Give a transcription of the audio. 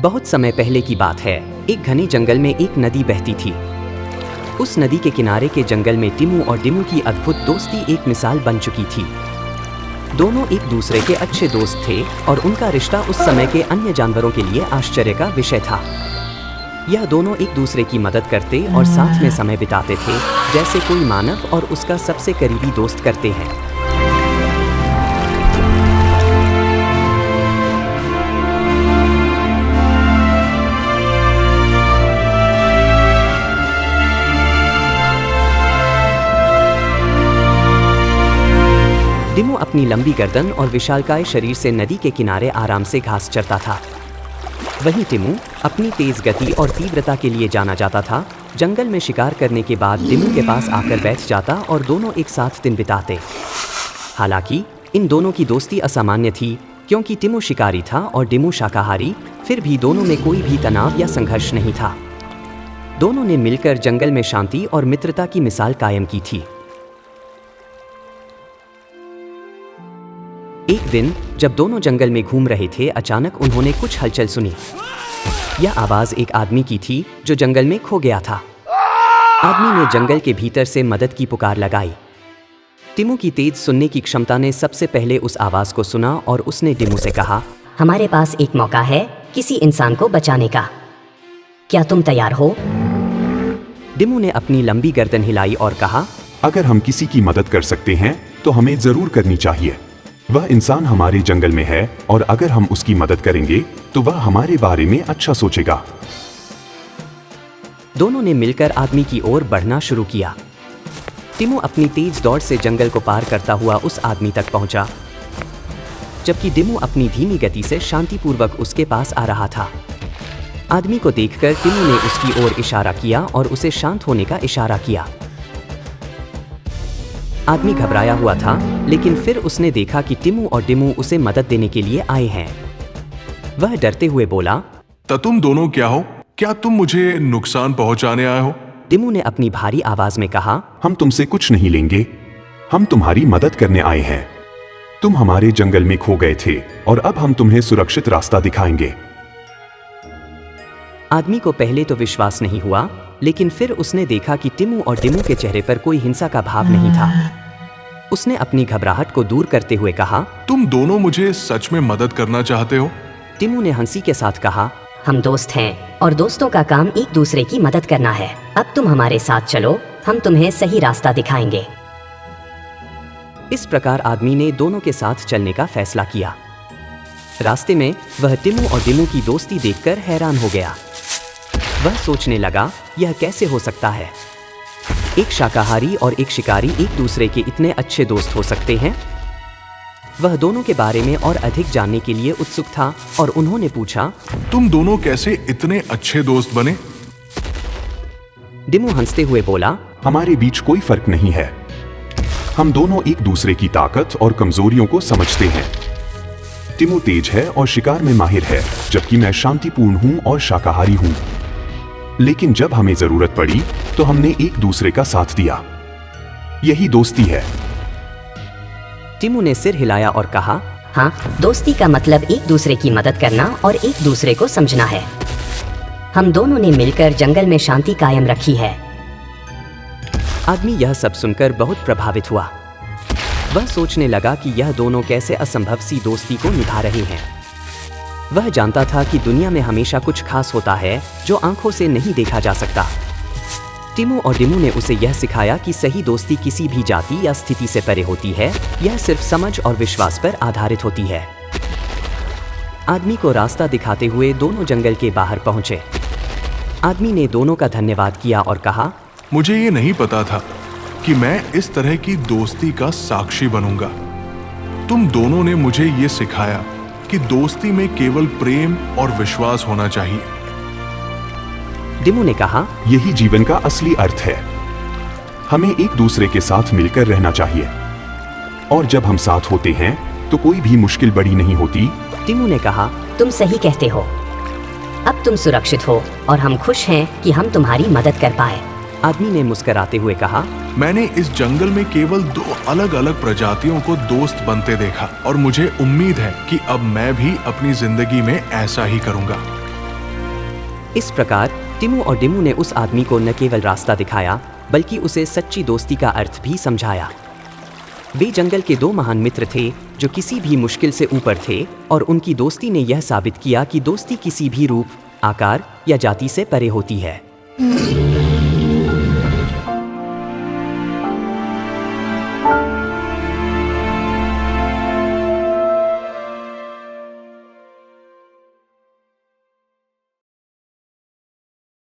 बहुत समय पहले की बात है। एक घने जंगल में एक नदी बहती थी। उस नदी के किनारे के जंगल में टिमू और डिमू की अद्भुत दोस्ती एक मिसाल बन चुकी थी। दोनों एक दूसरे के अच्छे दोस्त थे और उनका रिश्ता उस समय के अन्य जानवरों के लिए आश्चर्य का विषय था। यह दोनों एक दूसरे की मदद करते और साथ में समय बिताते थे, जैसे कोई मानव और उसका सबसे करीबी दोस्त करते हैं। डिमू अपनी लंबी गर्दन और विशालकाय शरीर से नदी के किनारे आराम से घास चरता था। वहीं टिमू अपनी तेज गति और तीव्रता के लिए जाना जाता था। जंगल में शिकार करने के बाद डिमू के पास आकर बैठ जाता और दोनों एक साथ दिन बिताते। हालांकि इन दोनों की दोस्ती असामान्य थी, क्योंकि टिमू शिकारी था और डिमू शाकाहारी। फिर भी दोनों में कोई भी तनाव या संघर्ष नहीं था। दोनों ने मिलकर जंगल में शांति और मित्रता की मिसाल कायम की थी। एक दिन जब दोनों जंगल में घूम रहे थे, अचानक उन्होंने कुछ हलचल सुनी। यह आवाज एक आदमी की थी जो जंगल में खो गया था। आदमी ने जंगल के भीतर से मदद की पुकार लगाई। टिमू की तेज सुनने की क्षमता ने सबसे पहले उस आवाज को सुना और उसने डिमू से कहा, हमारे पास एक मौका है किसी इंसान को बचाने का। क्या तुम तैयार हो? डिमू ने अपनी लंबी गर्दन हिलाई और कहा, अगर हम किसी की मदद कर सकते हैं तो हमें जरूर करनी चाहिए। वह इंसान हमारे जंगल में है और अगर हम उसकी मदद करेंगे तो वह हमारे बारे में अच्छा सोचेगा। दोनों ने मिलकर आदमी की ओर बढ़ना शुरू किया। टिमू अपनी तेज दौड़ से जंगल को पार करता हुआ उस आदमी तक पहुंचा, जबकि डिमू अपनी धीमी गति से शांतिपूर्वक उसके पास आ रहा था। आदमी को देखकर टिमू ने उसकी ओर इशारा किया और उसे शांत होने का इशारा किया। आदमी घबराया हुआ था, लेकिन फिर उसने देखा कि टिमू और डिमू उसे मदद देने के लिए आए हैं। वह डरते हुए बोला, तुम दोनों क्या हो? क्या तुम मुझे नुकसान पहुंचाने आए हो? डिमू ने अपनी भारी आवाज में कहा, हम तुमसे कुछ नहीं लेंगे, हम तुम्हारी मदद करने आए हैं। तुम हमारे जंगल में खो गए थे और अब हम तुम्हें सुरक्षित रास्ता दिखाएंगे। आदमी को पहले तो विश्वास नहीं हुआ, लेकिन फिर उसने देखा कि टिमू और डिमू के चेहरे पर कोई हिंसा का भाव नहीं था। उसने अपनी घबराहट को दूर करते हुए कहा, तुम दोनों मुझे सच में मदद करना चाहते हो? टिमू ने हंसी के साथ कहा, हम दोस्त हैं और दोस्तों का काम एक दूसरे की मदद करना है। अब तुम हमारे साथ चलो, हम तुम्हें सही रास्ता दिखाएंगे। इस प्रकार आदमी ने दोनों के साथ चलने का फैसला किया। रास्ते में वह टिमू और डिमू की दोस्ती देखकर हैरान हो गया। वह सोचने लगा, यह कैसे हो सकता है? एक शाकाहारी और एक शिकारी एक दूसरे के इतने अच्छे दोस्त हो सकते हैं? वह दोनों के बारे में और अधिक जानने के लिए उत्सुक था और उन्होंने पूछा, तुम दोनों कैसे इतने अच्छे दोस्त बने? डिमू हंसते हुए बोला, हमारे बीच कोई फर्क नहीं है। हम दोनों एक दूसरे की ताकत और कमजोरियों को समझते हैं। टिमू तेज है और शिकार में माहिर है, जबकि मैं शांतिपूर्ण हूँ और शाकाहारी हूँ। लेकिन जब हमें जरूरत पड़ी तो हमने एक दूसरे का साथ दिया। यही दोस्ती है। टिमू ने सिर हिलाया और कहा, हाँ, दोस्ती का मतलब एक दूसरे की मदद करना और एक दूसरे को समझना है। हम दोनों ने मिलकर जंगल में शांति कायम रखी है। आदमी यह सब सुनकर बहुत प्रभावित हुआ। वह सोचने लगा कि यह दोनों कैसे असंभव सी दोस्ती को निभा रहे हैं। वह जानता था कि दुनिया में हमेशा कुछ खास होता है जो आंखों से नहीं देखा जा सकता। टिमू और डिमू ने उसे यह सिखाया कि सही दोस्ती किसी भी जाति या स्थिति से परे होती है। यह सिर्फ समझ और विश्वास पर आधारित होती है। आदमी को रास्ता दिखाते हुए दोनों जंगल के बाहर पहुंचे। आदमी ने दोनों का धन्यवाद किया और कहा, मुझे ये नहीं पता था कि मैं इस तरह की दोस्ती का साक्षी बनूंगा। तुम दोनों ने मुझे ये सिखाया कि दोस्ती में केवल प्रेम और विश्वास होना चाहिए। डिमू ने कहा, यही जीवन का असली अर्थ है। हमें एक दूसरे के साथ मिलकर रहना चाहिए और जब हम साथ होते हैं तो कोई भी मुश्किल बड़ी नहीं होती। टिमू ने कहा, तुम सही कहते हो। अब तुम सुरक्षित हो और हम खुश हैं कि हम तुम्हारी मदद कर पाए। आदमी ने मुस्कुराते हुए कहा, मैंने इस जंगल में केवल 2 अलग अलग प्रजातियों को दोस्त बनते देखा और मुझे उम्मीद है कि अब मैं भी अपनी जिंदगी में ऐसा ही करूंगा। इस प्रकार टिमू और डिमू ने उस आदमी को न केवल रास्ता दिखाया बल्कि उसे सच्ची दोस्ती का अर्थ भी समझाया। वे जंगल के दो महान मित्र थे जो किसी भी मुश्किल से ऊपर थे और उनकी दोस्ती ने यह साबित किया कि दोस्ती किसी भी रूप, आकार या जाति से परे होती है।